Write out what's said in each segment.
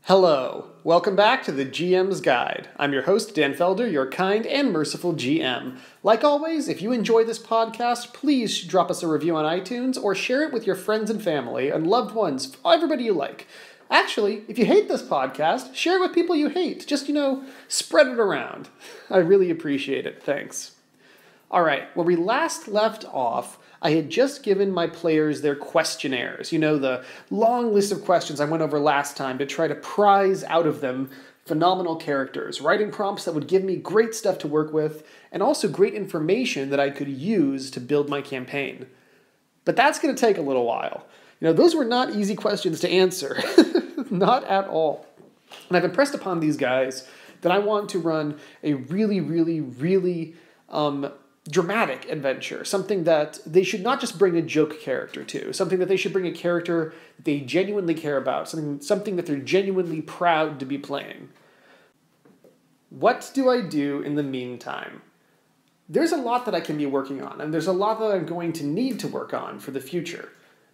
Hello, welcome back to the GM's Guide. I'm your host, Dan Felder, your kind and merciful GM. Like always, if you enjoy this podcast, please drop us a review on iTunes or share it with your friends and family and loved ones, everybody you like. Actually, if you hate this podcast, share it with people you hate. Just, spread it around. I really appreciate it. Thanks. All right, where we last left off, I had just given my players their questionnaires. The long list of questions I went over last time to try to prize out of them phenomenal characters, writing prompts that would give me great stuff to work with, and also great information that I could use to build my campaign. But that's going to take a little while. Those were not easy questions to answer. Not at all. And I've impressed upon these guys that I want to run a really dramatic adventure, something that they should not just bring a joke character to, something that they should bring a character that they genuinely care about, something that they're genuinely proud to be playing. What do I do in the meantime? There's a lot that I can be working on, and there's a lot that I'm going to need to work on for the future.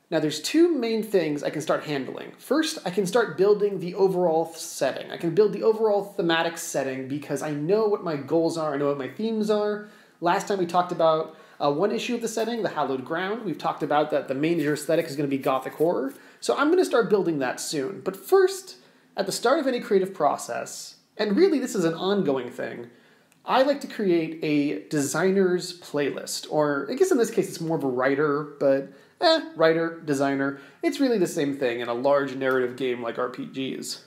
Now, there's two main things I can start handling. First, I can start building the overall setting. I can build the overall thematic setting because I know what my goals are, I know what my themes are. Last time we talked about one issue of the setting, the Hallowed Ground. We've talked about that the major aesthetic is going to be gothic horror. So I'm going to start building that soon. But first, at the start of any creative process, and really this is an ongoing thing, I like to create a designer's playlist. Or I guess in this case it's more of a writer, but writer, designer. It's really the same thing in a large narrative game like RPGs.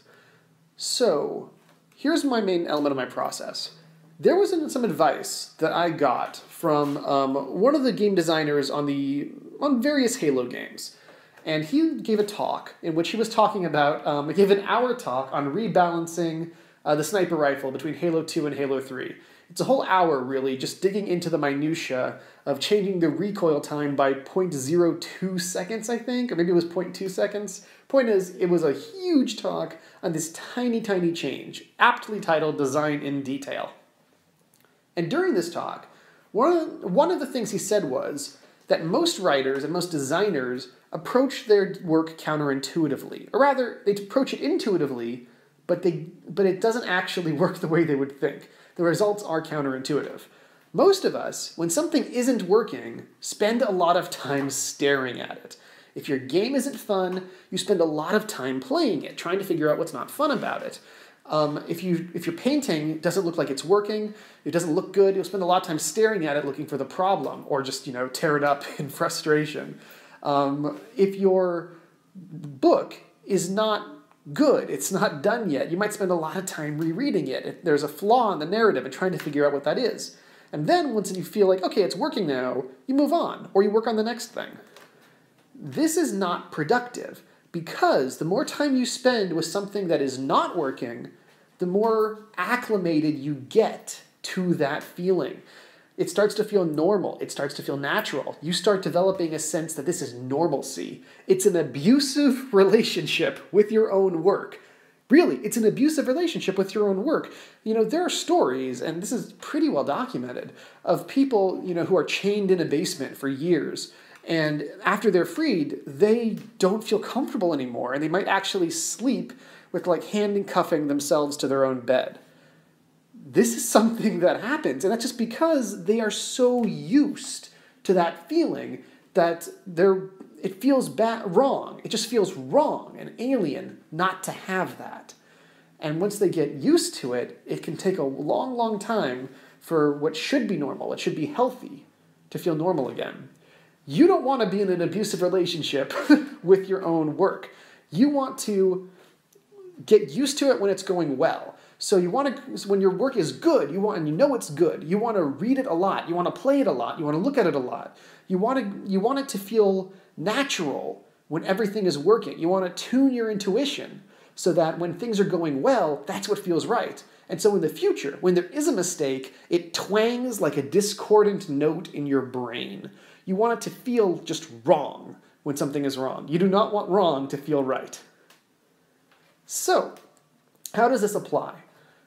So here's my main element of my process. There was some advice that I got from one of the game designers on various Halo games. And he gave a talk in which he was talking about, he gave an hour talk on rebalancing the sniper rifle between Halo 2 and Halo 3. It's a whole hour, really, just digging into the minutiae of changing the recoil time by 0.02 seconds, I think, or maybe it was 0.2 seconds. Point is, it was a huge talk on this tiny change, aptly titled Design in Detail. And during this talk, one of the things he said was that most writers and most designers approach their work counterintuitively. Or rather, they approach it intuitively, but it doesn't actually work the way they would think. The results are counterintuitive. Most of us, when something isn't working, spend a lot of time staring at it. If your game isn't fun, you spend a lot of time playing it, trying to figure out what's not fun about it. If your painting doesn't look like it's working, it doesn't look good, you'll spend a lot of time staring at it looking for the problem, or just, tear it up in frustration. If your book is not good, it's not done yet, you might spend a lot of time rereading it. If there's a flaw in the narrative and trying to figure out what that is. And then once you feel like, okay, it's working now, you move on, or you work on the next thing. This is not productive. Because the more time you spend with something that is not working, the more acclimated you get to that feeling. It starts to feel normal. It starts to feel natural. You start developing a sense that this is normalcy. It's an abusive relationship with your own work. Really, it's an abusive relationship with your own work. There are stories, and this is pretty well documented, of people, who are chained in a basement for years. And after they're freed, they don't feel comfortable anymore, and they might actually sleep with handcuffing themselves to their own bed. This is something that happens, and that's just because they are so used to that feeling that it feels wrong. It just feels wrong and alien not to have that. And once they get used to it, it can take a long time for what should be normal, what should be healthy, to feel normal again. You don't want to be in an abusive relationship with your own work. You want to get used to it when it's going well. So when your work is good, and you know it's good, you want to read it a lot, you want to play it a lot, you want to look at it a lot. You want it to feel natural when everything is working. You want to tune your intuition so that when things are going well, that's what feels right. And so in the future, when there is a mistake, it twangs like a discordant note in your brain. You want it to feel just wrong when something is wrong. You do not want wrong to feel right. So, how does this apply?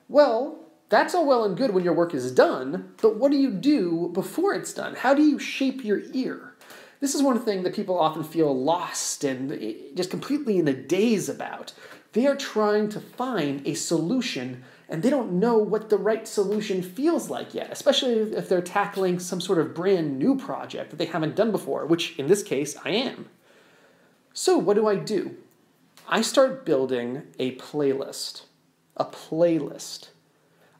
Well, that's all well and good when your work is done, but what do you do before it's done? How do you shape your ear? This is one thing that people often feel lost and just completely in a daze about. They are trying to find a solution, and they don't know what the right solution feels like yet, especially if they're tackling some sort of brand new project that they haven't done before, which in this case, I am. So what do? I start building a playlist. A playlist.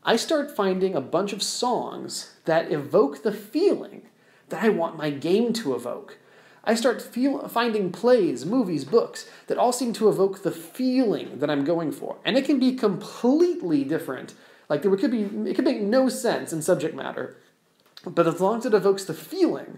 I start finding a bunch of songs that evoke the feeling that I want my game to evoke. I start finding plays, movies, books that all seem to evoke the feeling that I'm going for. And it can be completely different. Like it could make no sense in subject matter. But as long as it evokes the feeling,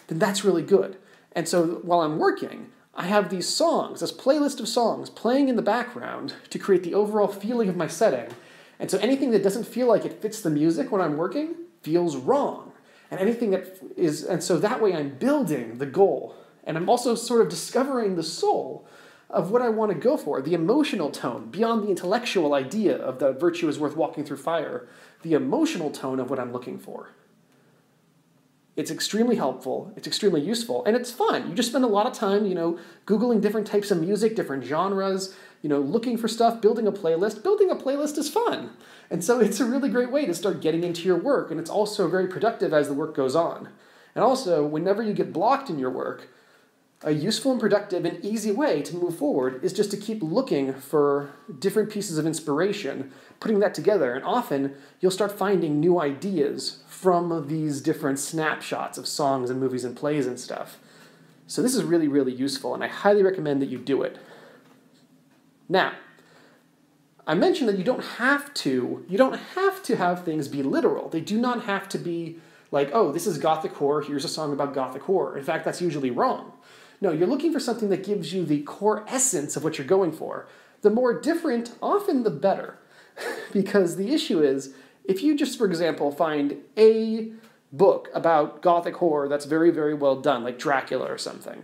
then that's really good. And so while I'm working, I have these songs, this playlist of songs playing in the background to create the overall feeling of my setting. And so anything that doesn't feel like it fits the music when I'm working feels wrong. And anything that is, and so that way I'm building the goal. And I'm also sort of discovering the soul of what I want to go for, the emotional tone, beyond the intellectual idea of the virtue is worth walking through fire, the emotional tone of what I'm looking for. It's extremely helpful, it's extremely useful, and it's fun. You just spend a lot of time, Googling different types of music, different genres, looking for stuff, building a playlist. Building a playlist is fun. And so it's a really great way to start getting into your work, and it's also very productive as the work goes on. And also, whenever you get blocked in your work, a useful and productive and easy way to move forward is just to keep looking for different pieces of inspiration, putting that together, and often you'll start finding new ideas from these different snapshots of songs and movies and plays and stuff. So this is really, really useful, and I highly recommend that you do it. Now, I mentioned that you don't have to have things be literal. They do not have to be like, oh, this is Gothic horror, here's a song about Gothic horror. In fact, that's usually wrong. No, you're looking for something that gives you the core essence of what you're going for. The more different, often the better. Because the issue is, if you just, for example, find a book about Gothic horror that's very, very well done, like Dracula or something,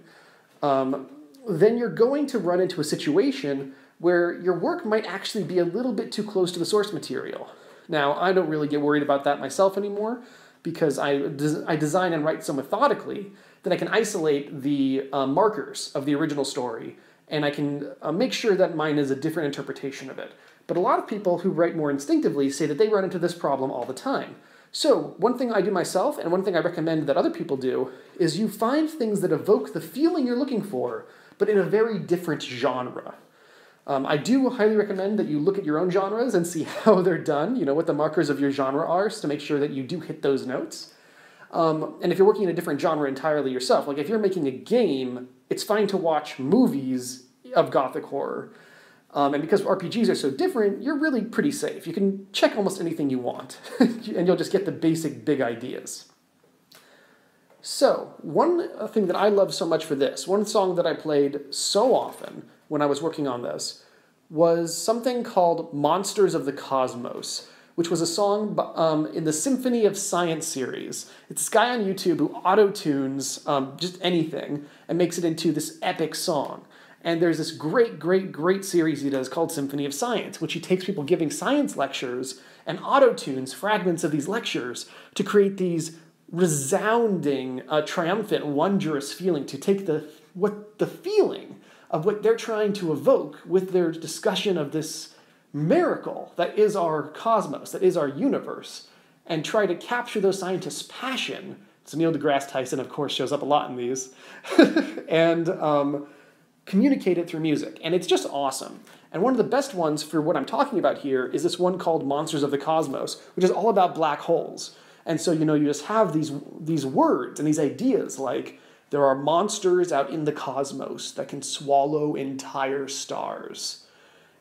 then you're going to run into a situation where your work might actually be a little bit too close to the source material. Now, I don't really get worried about that myself anymore, because I design and write so methodically that I can isolate the markers of the original story, and I can make sure that mine is a different interpretation of it. But a lot of people who write more instinctively say that they run into this problem all the time. So one thing I do myself, and one thing I recommend that other people do, is you find things that evoke the feeling you're looking for, but in a very different genre. I do highly recommend that you look at your own genres and see how they're done, what the markers of your genre are, so to make sure that you do hit those notes. And if you're working in a different genre entirely yourself, like if you're making a game, it's fine to watch movies of Gothic horror. And because RPGs are so different, you're really pretty safe. You can check almost anything you want, and you'll just get the basic big ideas. So, one thing that I love so much for this, one song that I played so often when I was working on this, was something called Monsters of the Cosmos, which was a song in the Symphony of Science series. It's this guy on YouTube who auto-tunes just anything and makes it into this epic song. And there's this great, great, great series he does called Symphony of Science, which he takes people giving science lectures and auto-tunes fragments of these lectures to create these resounding, triumphant, wondrous feeling, to take the feeling of what they're trying to evoke with their discussion of this miracle that is our cosmos, that is our universe, and try to capture those scientists' passion. So Neil deGrasse Tyson, of course, shows up a lot in these, and communicate it through music. And it's just awesome. And one of the best ones for what I'm talking about here is this one called Monsters of the Cosmos, which is all about black holes. And so, you just have these words and these ideas like, there are monsters out in the cosmos that can swallow entire stars.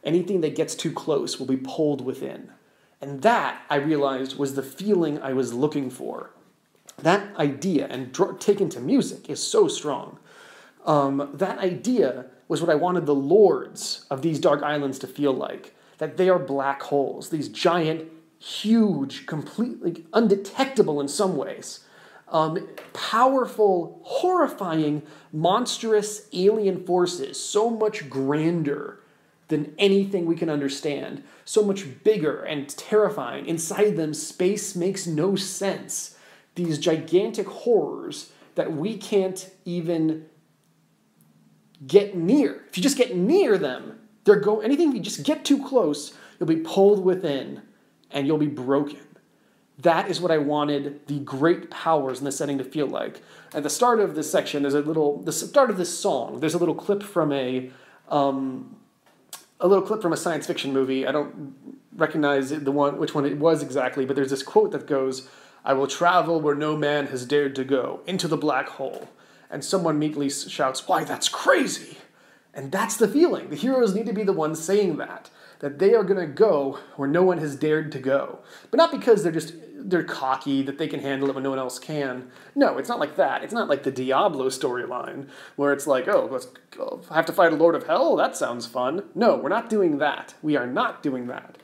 Anything that gets too close will be pulled within. And that, I realized, was the feeling I was looking for. That idea, and taken to music, is so strong. That idea was what I wanted the lords of these dark islands to feel like. That they are black holes, these giant, huge, completely undetectable in some ways, powerful, horrifying, monstrous alien forces, so much grander than anything we can understand, so much bigger and terrifying. Inside them, space makes no sense. These gigantic horrors that we can't even get near. If you just get near them, Anything, if you just get too close, you'll be pulled within and you'll be broken. That is what I wanted the great powers in the setting to feel like. At the start of this section, the start of this song, there's a little clip from a science fiction movie. I don't recognize which one it was exactly, but there's this quote that goes, "I will travel where no man has dared to go, into the black hole." And someone meekly shouts, "Why, that's crazy!" And that's the feeling. The heroes need to be the ones saying that they are going to go where no one has dared to go. But not because they're cocky, that they can handle it when no one else can. No, it's not like that. It's not like the Diablo storyline, where it's like, oh, let's go, have to fight a Lord of Hell? That sounds fun. No, we're not doing that. We are not doing that.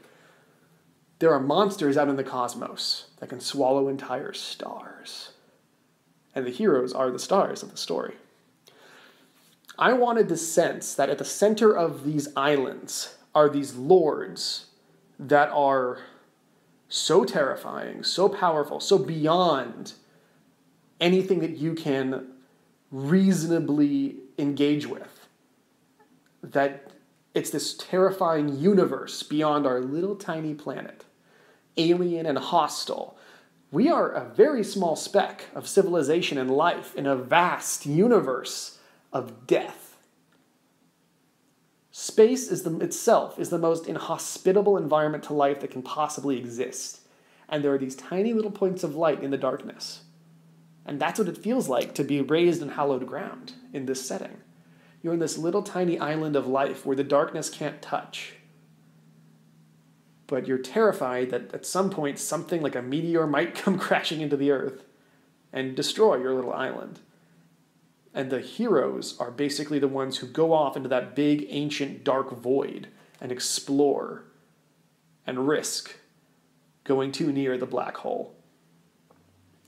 There are monsters out in the cosmos that can swallow entire stars. And the heroes are the stars of the story. I wanted the sense that at the center of these islands are these lords that are so terrifying, so powerful, so beyond anything that you can reasonably engage with. That it's this terrifying universe beyond our little tiny planet. Alien and hostile. We are a very small speck of civilization and life in a vast universe of death. Space itself is the most inhospitable environment to life that can possibly exist. And there are these tiny little points of light in the darkness. And that's what it feels like to be raised in hallowed ground in this setting. You're in this little tiny island of life where the darkness can't touch. But you're terrified that at some point something like a meteor might come crashing into the earth and destroy your little island. And the heroes are basically the ones who go off into that big, ancient, dark void and explore and risk going too near the black hole.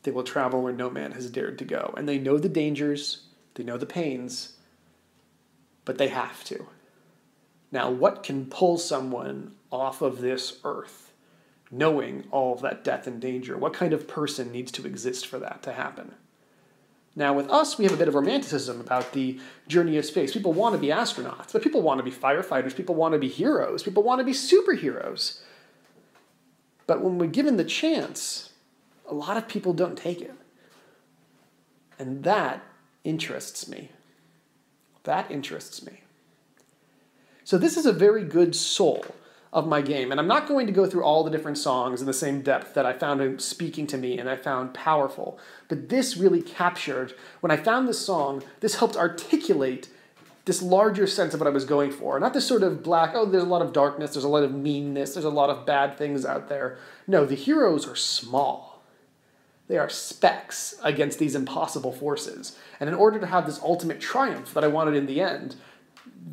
They will travel where no man has dared to go. And they know the dangers, they know the pains, but they have to. Now, what can pull someone off of this earth, knowing all of that death and danger? What kind of person needs to exist for that to happen? Now, with us, we have a bit of romanticism about the journey of space. People want to be astronauts, but people want to be firefighters. People want to be heroes. People want to be superheroes. But when we're given the chance, a lot of people don't take it. And that interests me. That interests me. So this is a very good soul of my game. And I'm not going to go through all the different songs in the same depth that I found it speaking to me and I found powerful. But this really captured, when I found this song, this helped articulate this larger sense of what I was going for. Not this sort of black, oh, there's a lot of darkness, there's a lot of meanness, there's a lot of bad things out there. No, the heroes are small. They are specks against these impossible forces. And in order to have this ultimate triumph that I wanted in the end,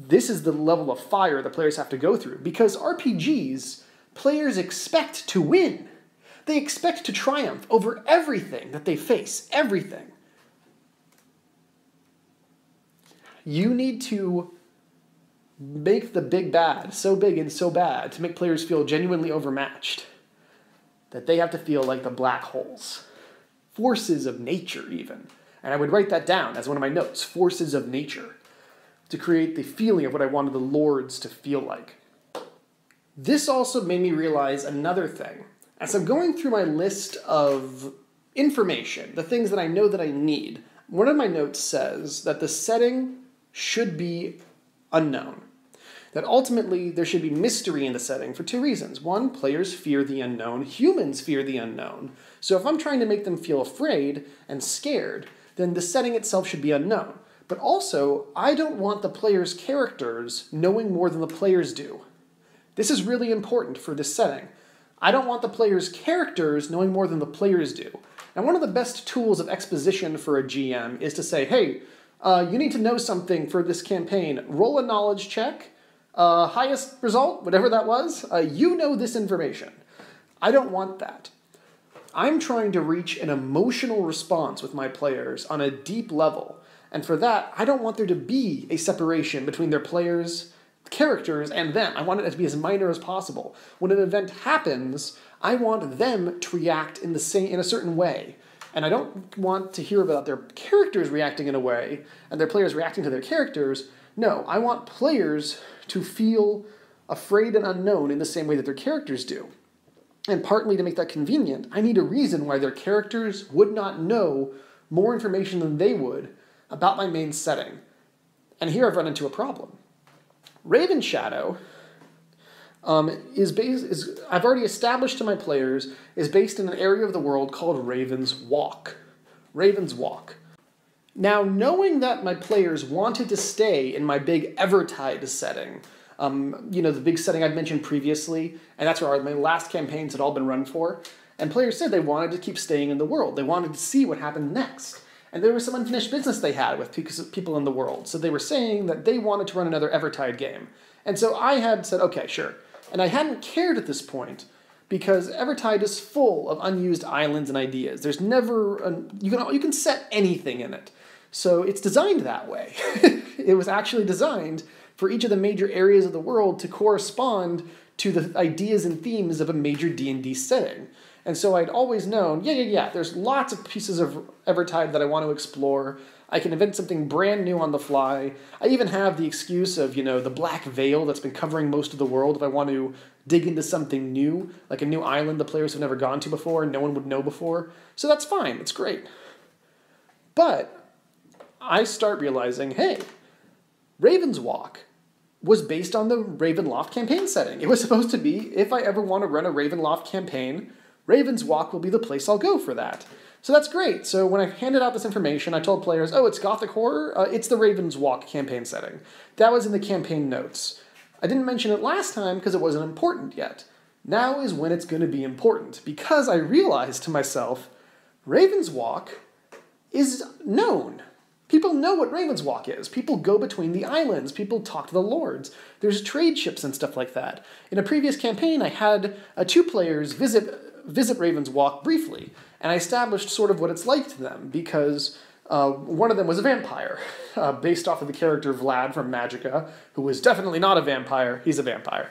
this is the level of fire the players have to go through. Because RPGs, players expect to win. They expect to triumph over everything that they face. Everything. You need to make the big bad so big and so bad to make players feel genuinely overmatched that they have to feel like the black holes. Forces of nature, even. And I would write that down as one of my notes. Forces of nature. To create the feeling of what I wanted the lords to feel like. This also made me realize another thing. As I'm going through my list of information, the things that I know that I need, one of my notes says that the setting should be unknown. That ultimately there should be mystery in the setting for two reasons. One, players fear the unknown. Humans fear the unknown. So if I'm trying to make them feel afraid and scared, then the setting itself should be unknown. But also, I don't want the players' characters knowing more than the players do. This is really important for this setting. I don't want the players' characters knowing more than the players do. And one of the best tools of exposition for a GM is to say, hey, you need to know something for this campaign. Roll a knowledge check. Highest result, whatever that was, you know this information. I don't want that. I'm trying to reach an emotional response with my players on a deep level. And for that, I don't want there to be a separation between their players, characters, and them. I want it to be as minor as possible. When an event happens, I want them to react in a certain way. And I don't want to hear about their characters reacting in a way, and their players reacting to their characters, No, I want players to feel afraid and unknown in the same way that their characters do. And partly to make that convenient, I need a reason why their characters would not know more information than they would about my main setting. And here I've run into a problem. Raven Shadow I've already established to my players, is based in an area of the world called Raven's Walk. Raven's Walk. Now, knowing that my players wanted to stay in my big Evertide setting, the big setting I'd mentioned previously, and that's where my last campaigns had all been run for, and players said they wanted to keep staying in the world. They wanted to see what happened next. And there was some unfinished business they had with people in the world, so they were saying that they wanted to run another Evertide game. And so I had said, okay, sure. And I hadn't cared at this point, because Evertide is full of unused islands and ideas. There's never, you can set anything in it. So it's designed that way. It was actually designed for each of the major areas of the world to correspond to the ideas and themes of a major D&D setting. And so I'd always known, there's lots of pieces of Evertide that I want to explore. I can invent something brand new on the fly. I even have the excuse of, the black veil that's been covering most of the world if I want to dig into something new, like a new island the players have never gone to before and no one would know before. So that's fine, it's great. But I start realizing, hey, Raven's Walk was based on the Ravenloft campaign setting. It was supposed to be, if I ever want to run a Ravenloft campaign, Raven's Walk will be the place I'll go for that. So that's great. So when I handed out this information, I told players, oh, it's Gothic Horror? It's the Raven's Walk campaign setting. That was in the campaign notes. I didn't mention it last time because it wasn't important yet. Now is when it's going to be important, because I realized to myself, Raven's Walk is known. People know what Raven's Walk is. People go between the islands. People talk to the lords. There's trade ships and stuff like that. In a previous campaign, I had two players visit Raven's Walk briefly, and I established sort of what it's like to them, because one of them was a vampire, based off of the character Vlad from Magica, who was definitely not a vampire. He's a vampire.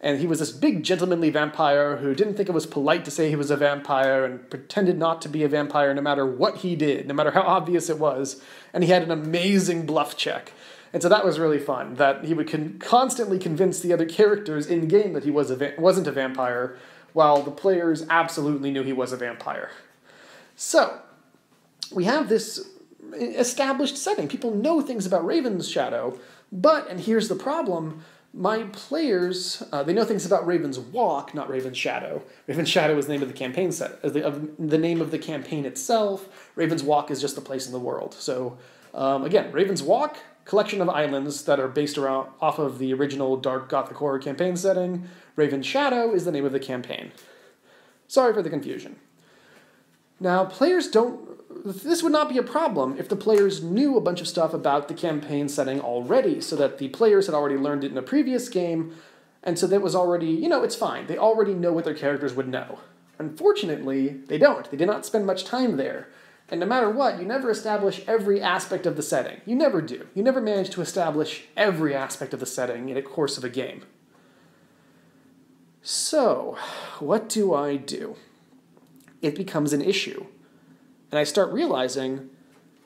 And he was this big gentlemanly vampire who didn't think it was polite to say he was a vampire and pretended not to be a vampire no matter what he did, no matter how obvious it was. And he had an amazing bluff check. And so that was really fun, that he would constantly convince the other characters in-game that he wasn't a vampire, while the players absolutely knew he was a vampire. So, we have this established setting. People know things about Raven's Shadow, but, and here's the problem, my players, they know things about Raven's Walk, not Raven's Shadow. Raven's Shadow is the name of the campaign the name of the campaign itself. Raven's Walk is just the place in the world. So, again, Raven's Walk, collection of islands that are based off of the original Dark Gothic Horror campaign setting. Raven's Shadow is the name of the campaign. Sorry for the confusion. Now, this would not be a problem if the players knew a bunch of stuff about the campaign setting already, so that the players had already learned it in a previous game, and so that was already, it's fine. They already know what their characters would know. Unfortunately, they don't. They did not spend much time there. And no matter what, you never establish every aspect of the setting. You never do. You never manage to establish every aspect of the setting in a course of a game. So, what do I do? It becomes an issue. And I start realizing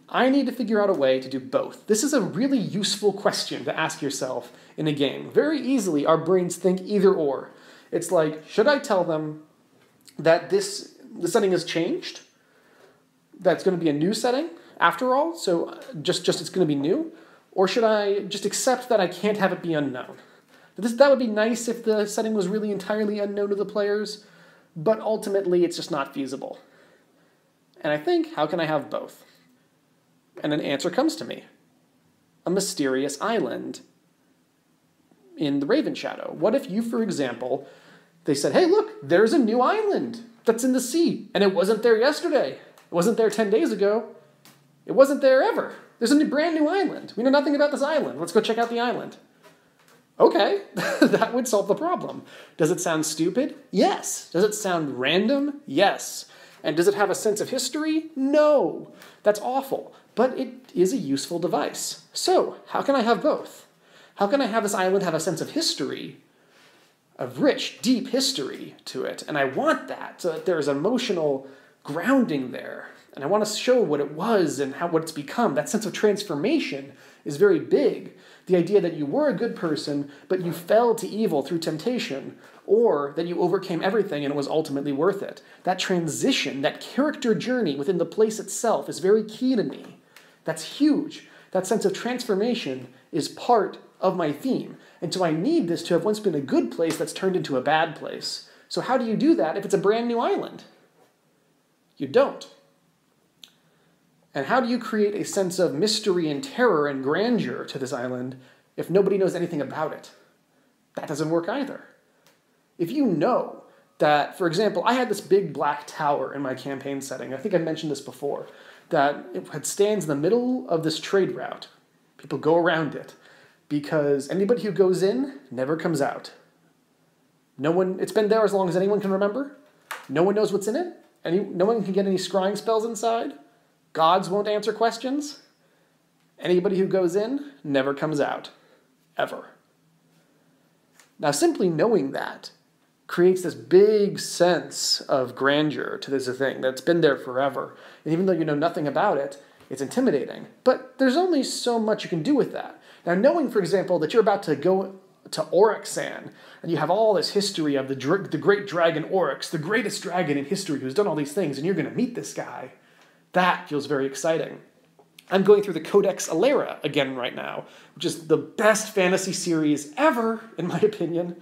I need to figure out a way to do both. This is a really useful question to ask yourself in a game. Very easily, our brains think either or. It's like, should I tell them that the setting has changed? That's going to be a new setting, after all, so just it's going to be new? Or should I just accept that I can't have it be unknown? That would be nice if the setting was really entirely unknown to the players, but ultimately it's just not feasible. And I think, how can I have both? And an answer comes to me. A mysterious island in the Raven Shadow. What if you, for example, they said, hey, look, there's a new island that's in the sea, and it wasn't there yesterday. It wasn't there 10 days ago. It wasn't there ever. There's a brand new island. We know nothing about this island. Let's go check out the island. Okay, that would solve the problem. Does it sound stupid? Yes. Does it sound random? Yes. And does it have a sense of history? No. That's awful. But it is a useful device. So, how can I have both? How can I have this island have a sense of history, of rich, deep history to it? And I want that, so that there's emotional grounding there. and I want to show what it was and what it's become. That sense of transformation is very big. The idea that you were a good person, but you fell to evil through temptation, or that you overcame everything and it was ultimately worth it. That transition, that character journey within the place itself is very key to me. That's huge. That sense of transformation is part of my theme. And so I need this to have once been a good place that's turned into a bad place. So how do you do that if it's a brand new island? You don't. And how do you create a sense of mystery and terror and grandeur to this island if nobody knows anything about it? That doesn't work either. If you know that, for example, I had this big black tower in my campaign setting, I think I mentioned this before, that it stands in the middle of this trade route. People go around it because anybody who goes in never comes out. It's been there as long as anyone can remember. No one knows what's in it. No one can get any scrying spells inside. Gods won't answer questions. Anybody who goes in never comes out. Ever. Now, simply knowing that creates this big sense of grandeur to this thing that's been there forever. And even though you know nothing about it, it's intimidating. But there's only so much you can do with that. Now, knowing, for example, that you're about to go to Oryxan, and you have all this history of the great dragon Oryx, the greatest dragon in history who's done all these things, and you're going to meet this guy, that feels very exciting. I'm going through the Codex Alera again right now, which is the best fantasy series ever, in my opinion.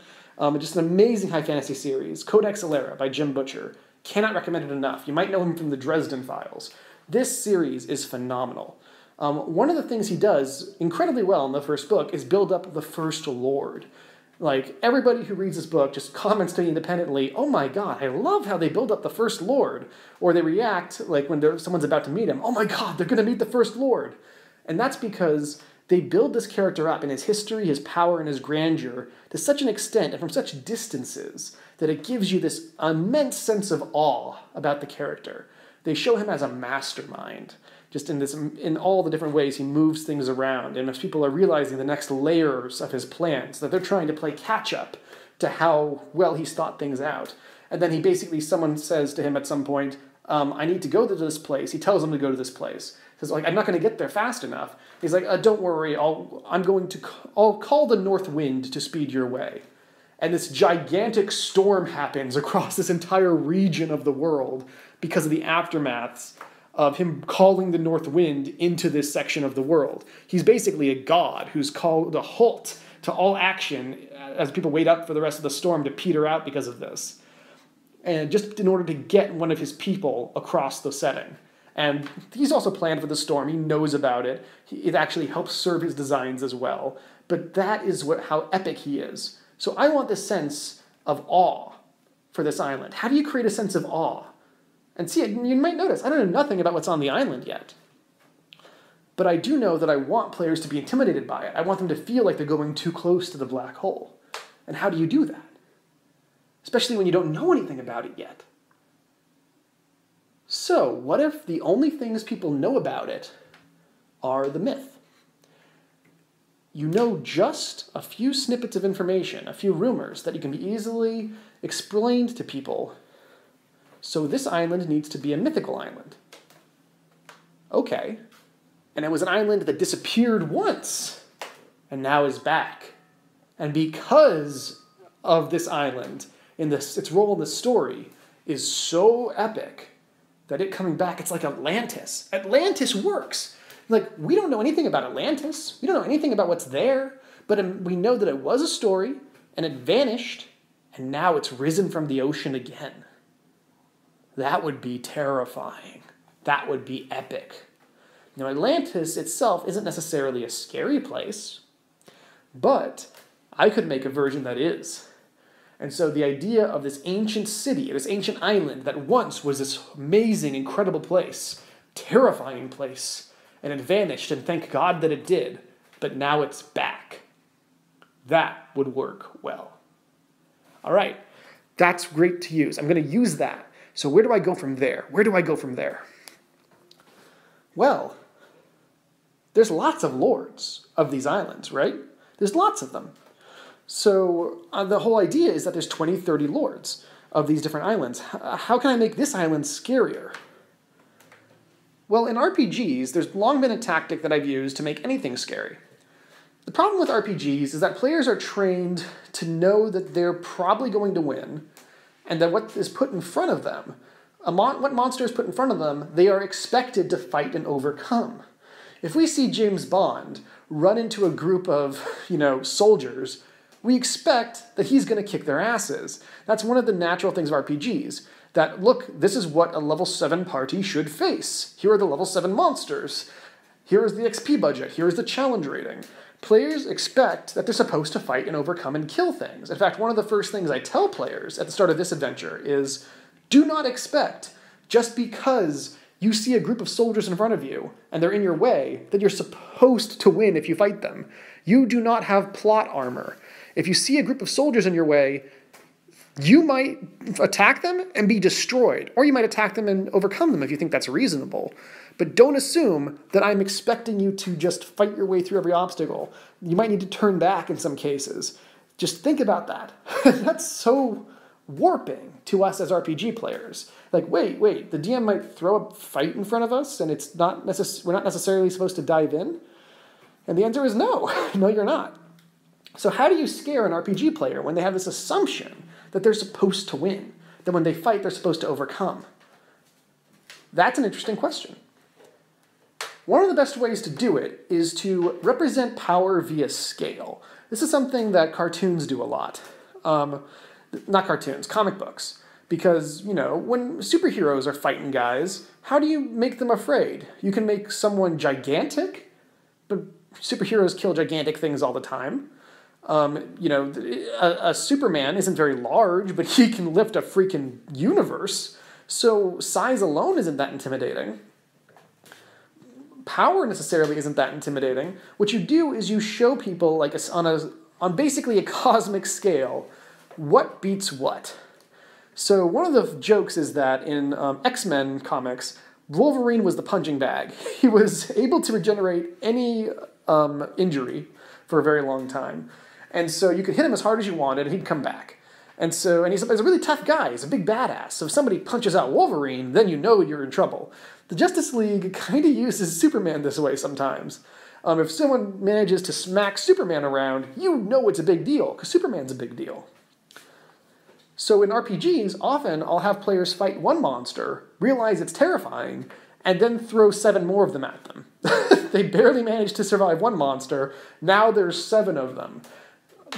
Just an amazing high fantasy series. Codex Alera by Jim Butcher. Cannot recommend it enough. You might know him from the Dresden Files. This series is phenomenal. One of the things he does incredibly well in the first book is build up the First Lord. Like, everybody who reads this book just comments to me independently, oh my god, I love how they build up the First Lord. Or they react, like when someone's about to meet him, oh my god, they're going to meet the First Lord. And that's because they build this character up in his history, his power, and his grandeur to such an extent and from such distances that it gives you this immense sense of awe about the character. They show him as a mastermind, just in all the different ways he moves things around. And as people are realizing the next layers of his plans, that they're trying to play catch-up to how well he's thought things out. And then someone says to him at some point, I need to go to this place. He tells them to go to this place. He says, I'm not going to get there fast enough. He's like, don't worry, I'll call the north wind to speed your way. And this gigantic storm happens across this entire region of the world because of the aftermaths of him calling the north wind into this section of the world. He's basically a god who's called a halt to all action as people wait up for the rest of the storm to peter out because of this. And just in order to get one of his people across the setting. And he's also planned for the storm. He knows about it. It actually helps serve his designs as well. But that is how epic he is. So I want this sense of awe for this island. How do you create a sense of awe? And see, you might notice, I don't know nothing about what's on the island yet. But I do know that I want players to be intimidated by it. I want them to feel like they're going too close to the black hole. And how do you do that? Especially when you don't know anything about it yet. So, what if the only things people know about it are the myth? You know just a few snippets of information, a few rumors that you can be easily explained to people. So this island needs to be a mythical island. Okay. And it was an island that disappeared once, and now is back. And because of this island, its role in the story is so epic that it coming back, it's like Atlantis. Atlantis works. Like, we don't know anything about Atlantis. We don't know anything about what's there. But we know that it was a story, and it vanished, and now it's risen from the ocean again. That would be terrifying. That would be epic. Now, Atlantis itself isn't necessarily a scary place, but I could make a version that is. And so the idea of this ancient city, this ancient island that once was this amazing, incredible place, terrifying place, and it vanished, and thank God that it did, but now it's back. That would work well. All right, that's great to use. I'm going to use that. So where do I go from there? Where do I go from there? Well, there's lots of lords of these islands, right? There's lots of them. So the whole idea is that there's 20, 30 lords of these different islands. How can I make this island scarier? Well, in RPGs, there's long been a tactic that I've used to make anything scary. The problem with RPGs is that players are trained to know that they're probably going to win, and that what is put in front of them, what monster is put in front of them, they are expected to fight and overcome. If we see James Bond run into a group of, soldiers, we expect that he's going to kick their asses. That's one of the natural things of RPGs. That, look, this is what a level 7 party should face. Here are the level 7 monsters. Here is the XP budget. Here is the challenge rating. Players expect that they're supposed to fight and overcome and kill things. In fact, one of the first things I tell players at the start of this adventure is, do not expect, just because you see a group of soldiers in front of you and they're in your way, that you're supposed to win if you fight them. You do not have plot armor. If you see a group of soldiers in your way, you might attack them and be destroyed, or you might attack them and overcome them if you think that's reasonable. But don't assume that I'm expecting you to just fight your way through every obstacle. You might need to turn back in some cases. Just think about that. That's so warping to us as RPG players. Like, wait, the DM might throw a fight in front of us and we're not necessarily supposed to dive in? And the answer is no. No, you're not. So how do you scare an RPG player when they have this assumption that they're supposed to win, that when they fight, they're supposed to overcome? That's an interesting question. One of the best ways to do it is to represent power via scale. This is something that cartoons do a lot. Not cartoons, comic books. Because, when superheroes are fighting guys, how do you make them afraid? You can make someone gigantic, but superheroes kill gigantic things all the time. A Superman isn't very large, but he can lift a freaking universe. So size alone isn't that intimidating. Power necessarily isn't that intimidating. What you do is you show people, like on basically a cosmic scale, what beats what. So one of the jokes is that in X-Men comics, Wolverine was the punching bag. He was able to regenerate any injury for a very long time. And so you could hit him as hard as you wanted, and he'd come back. And he's a really tough guy. He's a big badass. So if somebody punches out Wolverine, then you know you're in trouble. The Justice League kind of uses Superman this way sometimes. If someone manages to smack Superman around, you know it's a big deal, because Superman's a big deal. So in RPGs, often I'll have players fight one monster, realize it's terrifying, and then throw 7 more of them at them. They barely managed to survive one monster, now there's 7 of them.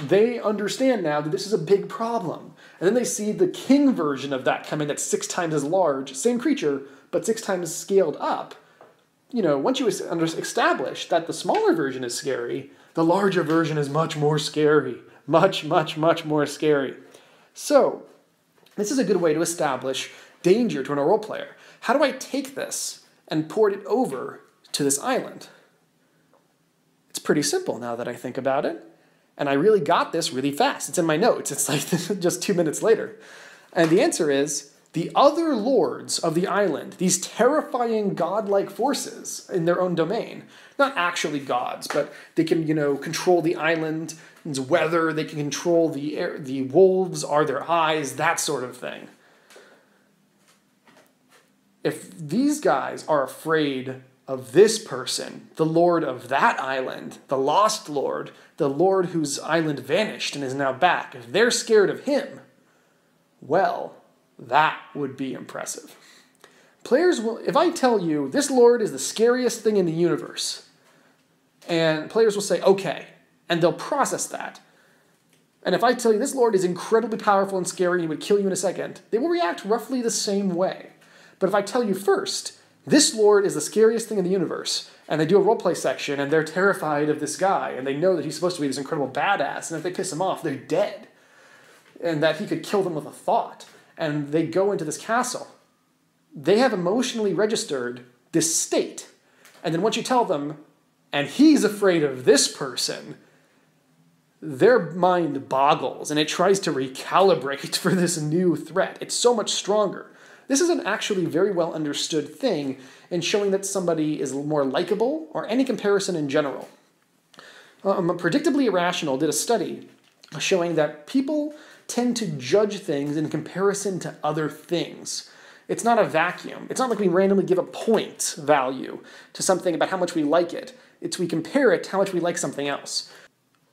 They understand now that this is a big problem. And then they see the king version of that come in that's 6 times as large, same creature, but 6 times scaled up. Once you establish that the smaller version is scary, the larger version is much more scary. Much, much, much more scary. So, this is a good way to establish danger to a role player. How do I take this and port it over to this island? It's pretty simple now that I think about it. And I really got this really fast. It's in my notes. It's like just 2 minutes later. And the answer is, the other lords of the island, these terrifying godlike forces in their own domain, not actually gods, but they can, control the island's weather, they can control the air, the wolves are their eyes, that sort of thing. If these guys are afraid of this person, the lord of that island, the lost lord, the lord whose island vanished and is now back, if they're scared of him, well, that would be impressive. Players will, if I tell you this lord is the scariest thing in the universe, and players will say, okay, and they'll process that. And if I tell you this lord is incredibly powerful and scary and he would kill you in a second, they will react roughly the same way. But if I tell you first, this lord is the scariest thing in the universe, and they do a roleplay section and they're terrified of this guy, and they know that he's supposed to be this incredible badass, and if they piss him off, they're dead. And that he could kill them with a thought. And they go into this castle. They have emotionally registered this state. And then once you tell them, and he's afraid of this person, their mind boggles and it tries to recalibrate for this new threat. It's so much stronger. This is an actually very well understood thing in showing that somebody is more likable or any comparison in general. Predictably Irrational did a study showing that people tend to judge things in comparison to other things. It's not a vacuum. It's not like we randomly give a point value to something about how much we like it. It's we compare it to how much we like something else.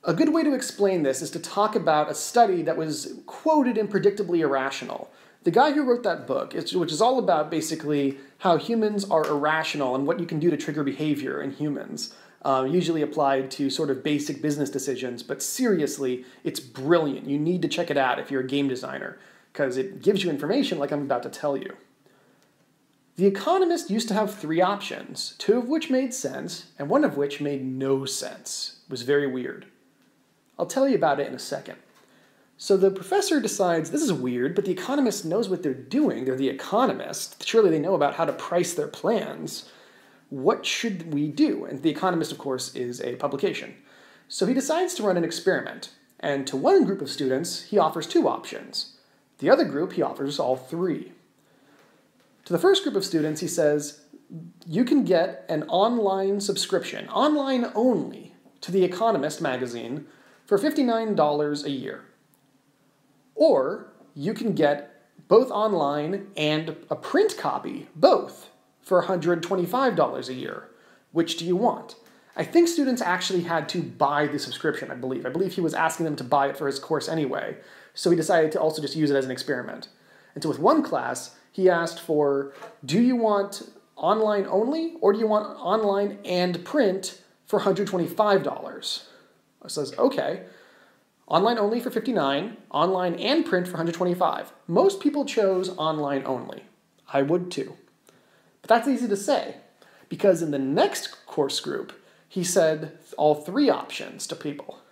A good way to explain this is to talk about a study that was quoted in Predictably Irrational. The guy who wrote that book, which is all about basically how humans are irrational and what you can do to trigger behavior in humans, usually applied to sort of basic business decisions, but seriously, it's brilliant. You need to check it out if you're a game designer, because it gives you information like I'm about to tell you. The Economist used to have 3 options, 2 of which made sense, and 1 of which made no sense. It was very weird. I'll tell you about it in a second. So the professor decides, this is weird, but the Economist knows what they're doing. They're the Economist. Surely they know about how to price their plans. What should we do? And the Economist, of course, is a publication. So he decides to run an experiment. And to one group of students, he offers 2 options. The other group, he offers all 3. To the first group of students, he says, you can get an online subscription, online only, to The Economist magazine for $59 a year. Or you can get both online and a print copy, both, for $125 a year. Which do you want? I think students actually had to buy the subscription, I believe. I believe he was asking them to buy it for his course anyway, so he decided to also just use it as an experiment. And so with one class, he asked for, do you want online only, or do you want online and print for $125? I says, okay. Online only for $59, online and print for $125. Most people chose online only. I would too. But that's easy to say, because in the next course group, he said all 3 options to people.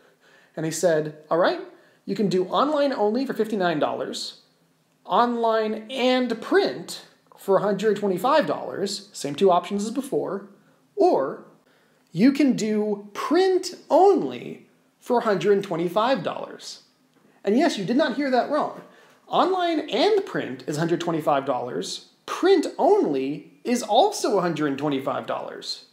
And he said, all right, you can do online only for $59, online and print for $125, same 2 options as before, or you can do print only for $125. And yes, you did not hear that wrong. Online and print is $125. Print only is also $125.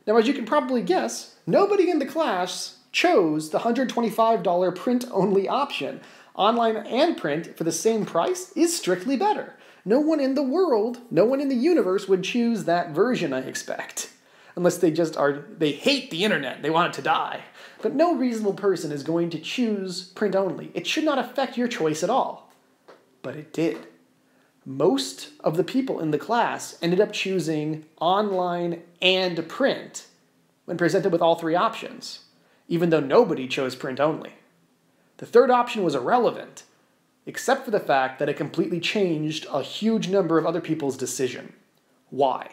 Now, as you can probably guess, nobody in the class chose the $125 print-only option. Online and print for the same price is strictly better. No one in the world, no one in the universe would choose that version, I expect. Unless they hate the internet, they want it to die. But no reasonable person is going to choose print only. It should not affect your choice at all. But it did. Most of the people in the class ended up choosing online and print when presented with all 3 options, even though nobody chose print only. The third option was irrelevant, except for the fact that it completely changed a huge number of other people's decision. Why?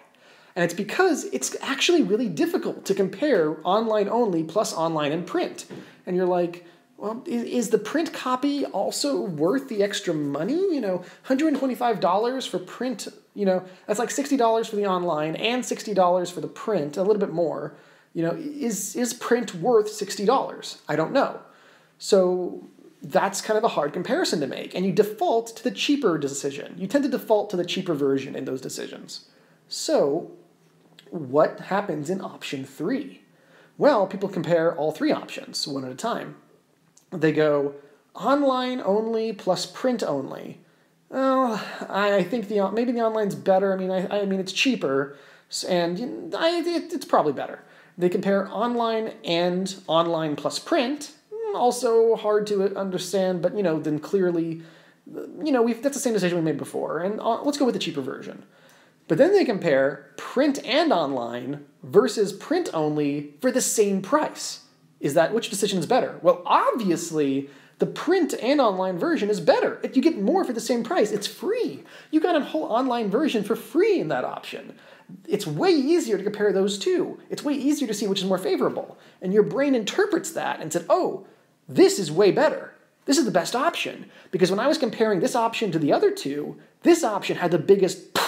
And it's because it's actually really difficult to compare online only plus online and print. And you're like, well, is the print copy also worth the extra money? $125 for print, that's like $60 for the online and $60 for the print, a little bit more. Is print worth $60? I don't know. So that's kind of a hard comparison to make. And you default to the cheaper decision. You tend to default to the cheaper version in those decisions. So what happens in option 3? Well, people compare all 3 options one at a time. They go online only plus print only. Well, I think maybe the online's better. I mean it's cheaper, and it's probably better. They compare online and online plus print. Also hard to understand, but then clearly, that's the same decision we made before. And let's go with the cheaper version. But then they compare print and online versus print only for the same price. Which decision is better? Well, obviously, the print and online version is better. You get more for the same price. It's free. You got a whole online version for free in that option. It's way easier to compare those 2. It's way easier to see which is more favorable. And your brain interprets that and said, oh, this is way better. This is the best option. Because when I was comparing this option to the other 2, this option had the biggest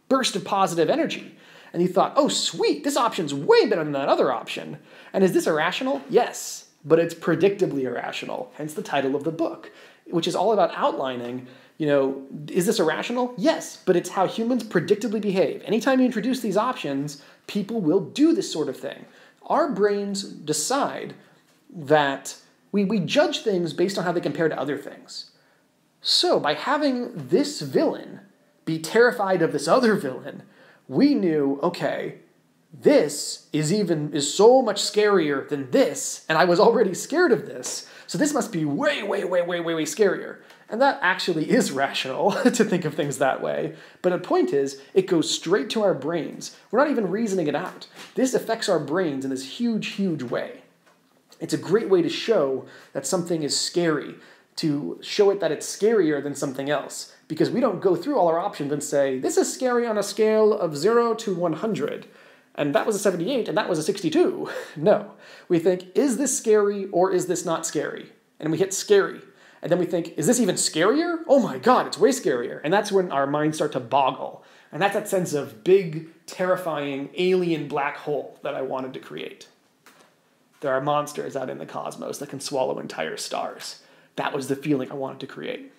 burst of positive energy. And you thought, oh, sweet, this option's way better than that other option. And is this irrational? Yes, but it's predictably irrational, hence the title of the book, which is all about outlining, is this irrational? Yes, but it's how humans predictably behave. Anytime you introduce these options, people will do this sort of thing. Our brains decide that we judge things based on how they compare to other things. So by having this villain be terrified of this other villain, we knew, okay, this is so much scarier than this, and I was already scared of this, so this must be way, way, way, way, way, way scarier. And that actually is rational to think of things that way. But the point is, it goes straight to our brains. We're not even reasoning it out. This affects our brains in this huge, huge way. It's a great way to show that something is scary, to show it that it's scarier than something else. Because we don't go through all our options and say, this is scary on a scale of 0 to 100. And that was a 78, and that was a 62. No. We think, is this scary or is this not scary? And we hit scary. And then we think, is this even scarier? Oh my God, it's way scarier. And that's when our minds start to boggle. And that's that sense of big, terrifying, alien black hole that I wanted to create. There are monsters out in the cosmos that can swallow entire stars. That was the feeling I wanted to create.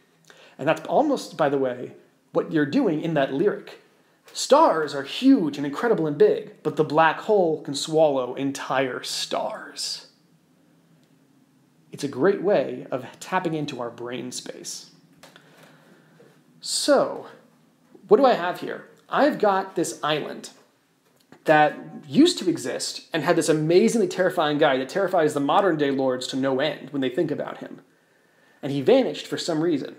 And that's almost, by the way, what you're doing in that lyric. Stars are huge and incredible and big, but the black hole can swallow entire stars. It's a great way of tapping into our brain space. So, what do I have here? I've got this island that used to exist and had this amazingly terrifying guy that terrifies the modern day lords to no end when they think about him. And he vanished for some reason,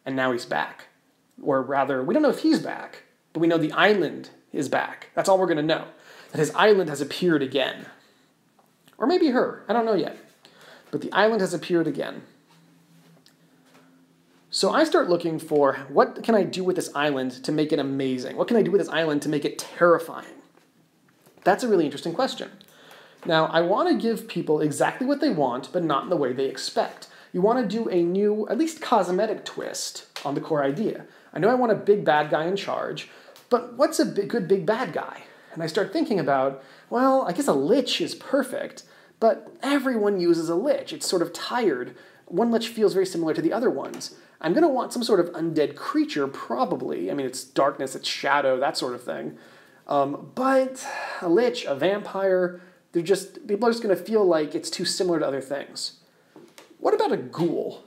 and now he's back. Or rather, we don't know if he's back, but we know the island is back. That's all we're going to know, that his island has appeared again. Or maybe her, I don't know yet. But the island has appeared again. So I start looking for, what can I do with this island to make it amazing? What can I do with this island to make it terrifying? That's a really interesting question. Now, I want to give people exactly what they want, but not in the way they expect. You want to do a new, at least cosmetic twist on the core idea. I know I want a big bad guy in charge, but what's a good big bad guy? And I start thinking about, well, I guess a lich is perfect, but everyone uses a lich. It's sort of tired. One lich feels very similar to the other ones. I'm going to want some sort of undead creature, probably. I mean, it's darkness, it's shadow, that sort of thing. But a lich, a vampire, people are just going to feel like it's too similar to other things. What about a ghoul?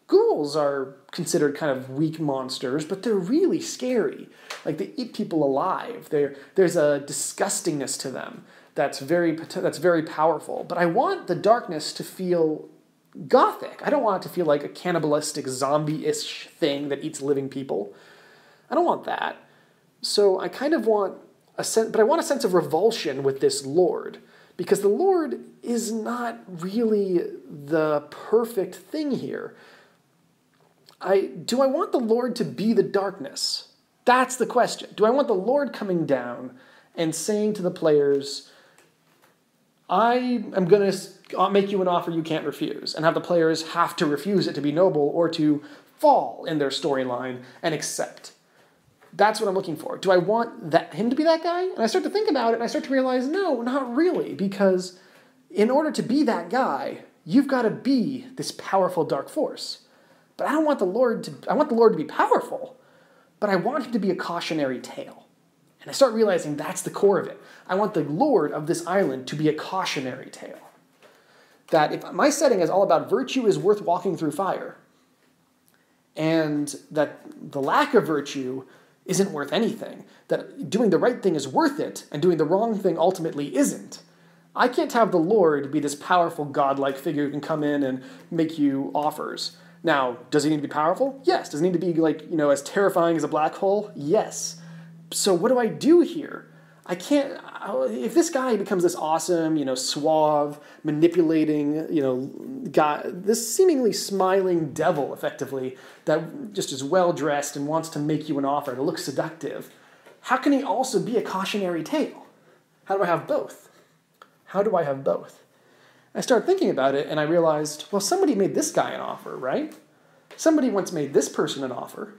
Ghouls are considered kind of weak monsters, but they're really scary. Like, they eat people alive. There's a disgustingness to them that's very powerful. But I want the darkness to feel gothic. I don't want it to feel like a cannibalistic zombie-ish thing that eats living people. I don't want that. So I kind of want a sense, but I want a sense of revulsion with this Lord, because the Lord is not really the perfect thing here. Do I want the Lord to be the darkness? That's the question. Do I want the Lord coming down and saying to the players, I am going to make you an offer you can't refuse, and have the players have to refuse it to be noble or to fall in their storyline and accept? That's what I'm looking for. Do I want him to be that guy? And I start to think about it, and I start to realize, no, not really, because in order to be that guy, you've got to be this powerful dark force. But I want the Lord to be powerful, but I want him to be a cautionary tale. And I start realizing that's the core of it. I want the Lord of this island to be a cautionary tale. That if my setting is all about virtue is worth walking through fire, and that the lack of virtue isn't worth anything, that doing the right thing is worth it, and doing the wrong thing ultimately isn't, I can't have the Lord be this powerful godlike figure who can come in and make you offers. Now, does he need to be powerful? Yes. Does he need to be as terrifying as a black hole? Yes. So what do I do here? I can't, if this guy becomes this awesome, suave, manipulating, guy, this seemingly smiling devil, effectively, that just is well-dressed and wants to make you an offer to look seductive, how can he also be a cautionary tale? How do I have both? How do I have both? I started thinking about it, and I realized, well, somebody made this guy an offer, right? Somebody once made this person an offer.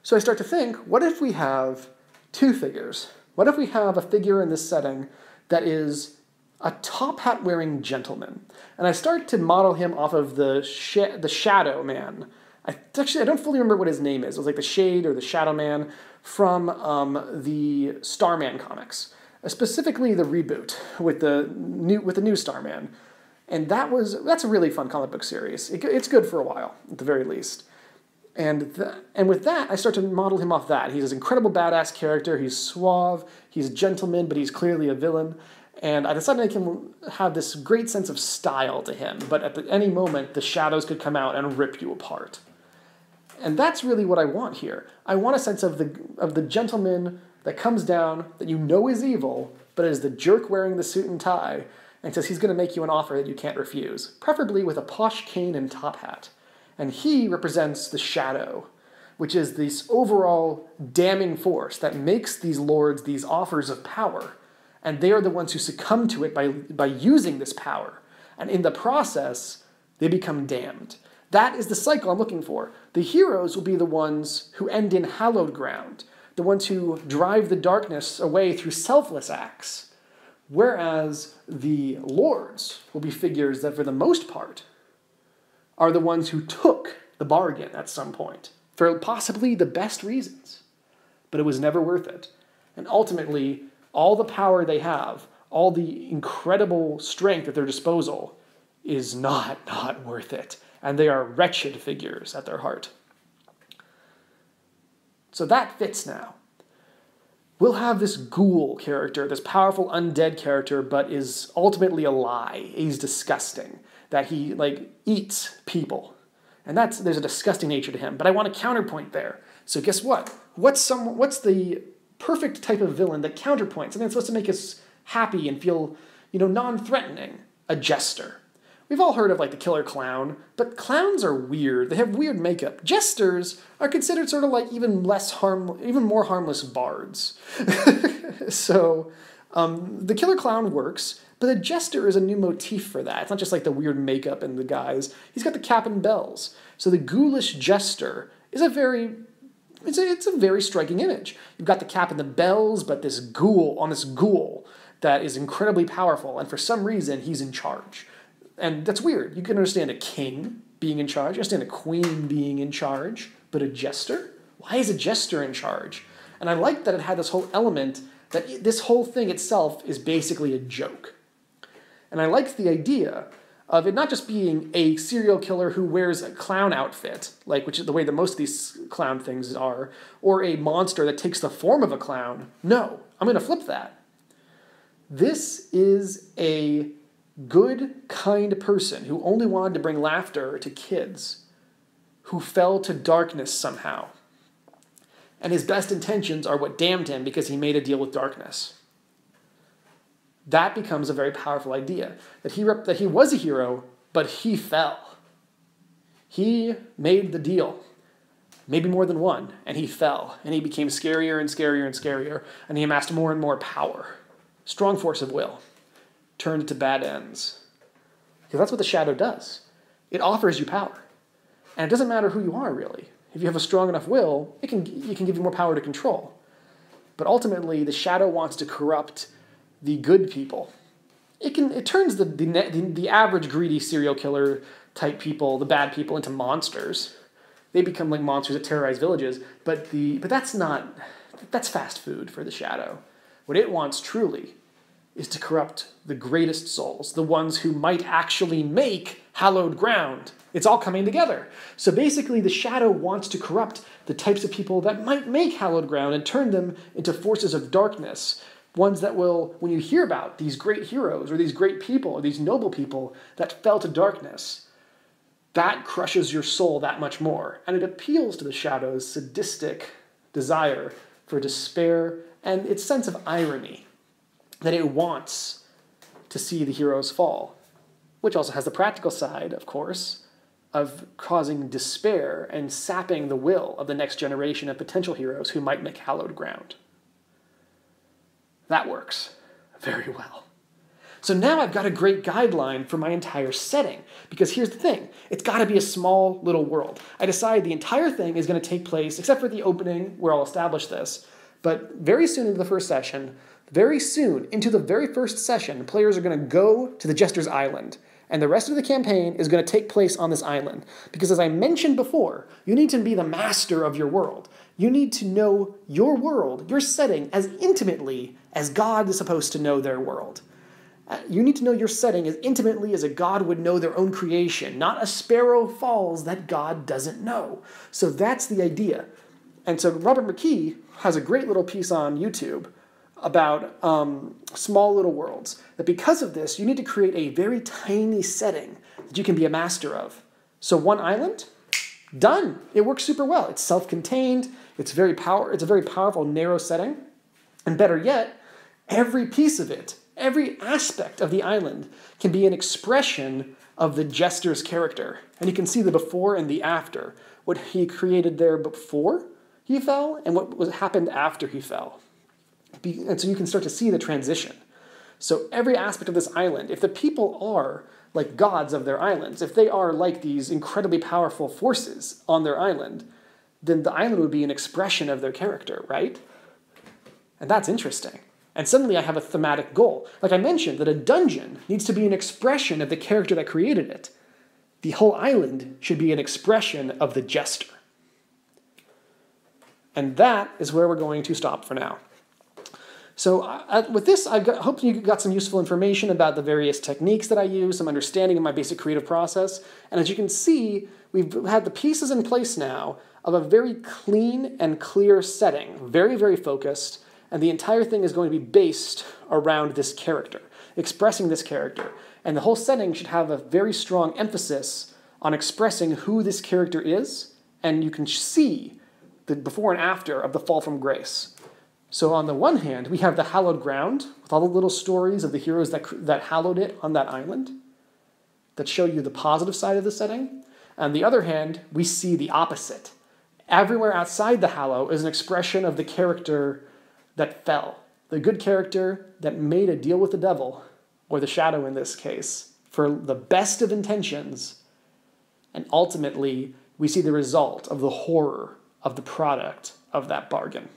So I start to think, what if we have two figures? What if we have a figure in this setting that is a top hat-wearing gentleman? And I start to model him off of the Shadow Man. I don't fully remember what his name is. It was like the Shade or the Shadow Man from the Starman comics. Specifically the reboot with the new Starman. And that's a really fun comic book series. It's good for a while, at the very least. And with that, I start to model him off that. He's this incredible badass character. He's suave. He's a gentleman, but he's clearly a villain. And I decided to make him have this great sense of style to him. But at any moment, the shadows could come out and rip you apart. And that's really what I want here. I want a sense of the gentleman that comes down, that you know is evil, but is the jerk wearing the suit and tie, and says he's going to make you an offer that you can't refuse, preferably with a posh cane and top hat. And he represents the shadow, which is this overall damning force that makes these lords these offers of power. And they are the ones who succumb to it by using this power. And in the process, they become damned. That is the cycle I'm looking for. The heroes will be the ones who end in hallowed ground, the ones who drive the darkness away through selfless acts. Whereas the lords will be figures that, for the most part, are the ones who took the bargain at some point, for possibly the best reasons. But it was never worth it. And ultimately, all the power they have, all the incredible strength at their disposal, is not worth it. And they are wretched figures at their heart. So that fits now. We'll have this ghoul character, this powerful undead character, but is ultimately a lie. He's disgusting. That he, eats people. And there's a disgusting nature to him. But I want a counterpoint there. So guess what? What's the perfect type of villain that counterpoints? Something that's supposed to make us happy and feel, non-threatening. A jester. We've all heard of, the killer clown, but clowns are weird. They have weird makeup. Jesters are considered sort of even more harmless bards. So, the killer clown works, but the jester is a new motif for that. It's not just the weird makeup and the guys. He's got the cap and bells. So the ghoulish jester is a very striking image. You've got the cap and the bells, but this ghoul that is incredibly powerful, and for some reason he's in charge. And that's weird. You can understand a king being in charge. You understand a queen being in charge. But a jester? Why is a jester in charge? And I like that it had this whole element that this whole thing itself is basically a joke. And I liked the idea of it not just being a serial killer who wears a clown outfit, which is the way that most of these clown things are, or a monster that takes the form of a clown. No, I'm going to flip that. This is a good, kind person who only wanted to bring laughter to kids, who fell to darkness somehow. And his best intentions are what damned him because he made a deal with darkness. That becomes a very powerful idea, that he was a hero, but he fell. He made the deal, maybe more than one, and he fell, and he became scarier and scarier and scarier, and he amassed more and more power. Strong force of will. Turned to bad ends. Because that's what the shadow does. It offers you power. And it doesn't matter who you are, really. If you have a strong enough will, it can give you more power to control. But ultimately, the shadow wants to corrupt the good people. It turns the average greedy serial killer type people, the bad people, into monsters. They become like monsters that terrorize villages. But that's fast food for the shadow. What it wants truly is to corrupt the greatest souls, the ones who might actually make hallowed ground. It's all coming together. So basically, the shadow wants to corrupt the types of people that might make hallowed ground and turn them into forces of darkness, ones that will, when you hear about these great heroes or these great people or these noble people that fell to darkness, that crushes your soul that much more. And it appeals to the shadow's sadistic desire for despair and its sense of irony, that it wants to see the heroes fall, which also has the practical side, of course, of causing despair and sapping the will of the next generation of potential heroes who might make hallowed ground. That works very well. So now I've got a great guideline for my entire setting, because here's the thing, it's got to be a small little world. I decided the entire thing is going to take place, except for the opening where I'll establish this, but very soon into the first session, very soon into the very first session, players are going to go to the Jester's Island, and the rest of the campaign is going to take place on this island. Because as I mentioned before, you need to be the master of your world. You need to know your world, your setting, as intimately as God is supposed to know their world. You need to know your setting as intimately as a god would know their own creation. Not a sparrow falls that God doesn't know. So that's the idea. And so Robert McKee has a great little piece on YouTube about small little worlds. That because of this, you need to create a very tiny setting that you can be a master of. So one island, done. It works super well. It's self-contained. It's a very powerful, narrow setting. And better yet, every piece of it, every aspect of the island can be an expression of the jester's character. And you can see the before and the after. What he created there before he fell and what happened after he fell. And so you can start to see the transition. So every aspect of this island, if the people are like gods of their islands, if they are like these incredibly powerful forces on their island, then the island would be an expression of their character, right? And that's interesting. And suddenly I have a thematic goal. Like I mentioned, that a dungeon needs to be an expression of the character that created it. The whole island should be an expression of the jester. And that is where we're going to stop for now. So with this, I hope you got some useful information about the various techniques that I use, some understanding of my basic creative process. And as you can see, we've had the pieces in place now of a very clean and clear setting, very, very focused, and the entire thing is going to be based around this character, expressing this character. And the whole setting should have a very strong emphasis on expressing who this character is, and you can see the before and after of the fall from grace. So on the one hand, we have the hallowed ground, with all the little stories of the heroes that hallowed it on that island, that show you the positive side of the setting. On the other hand, we see the opposite. Everywhere outside the hallow is an expression of the character that fell. The good character that made a deal with the devil, or the shadow in this case, for the best of intentions. And ultimately, we see the result of the horror of the product of that bargain.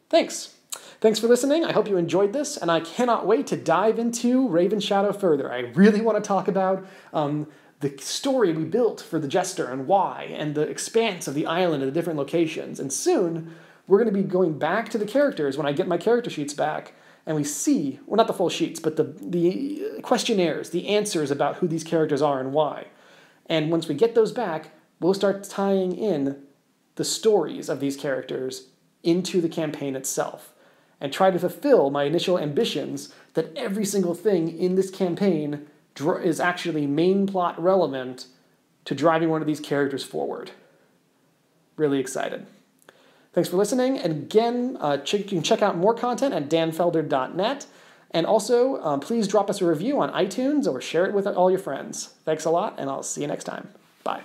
Thanks. Thanks for listening. I hope you enjoyed this, and I cannot wait to dive into Raven Shadow further. I really want to talk about the story we built for the Jester and why, and the expanse of the island and the different locations. And soon, we're going to be going back to the characters when I get my character sheets back, and we see, well, not the full sheets, but the questionnaires, the answers about who these characters are and why. And once we get those back, we'll start tying in the stories of these characters into the campaign itself, and try to fulfill my initial ambitions that every single thing in this campaign is actually main plot relevant to driving one of these characters forward. Really excited. Thanks for listening, and again, you can check out more content at danfelder.net, and also please drop us a review on iTunes or share it with all your friends. Thanks a lot, and I'll see you next time. Bye.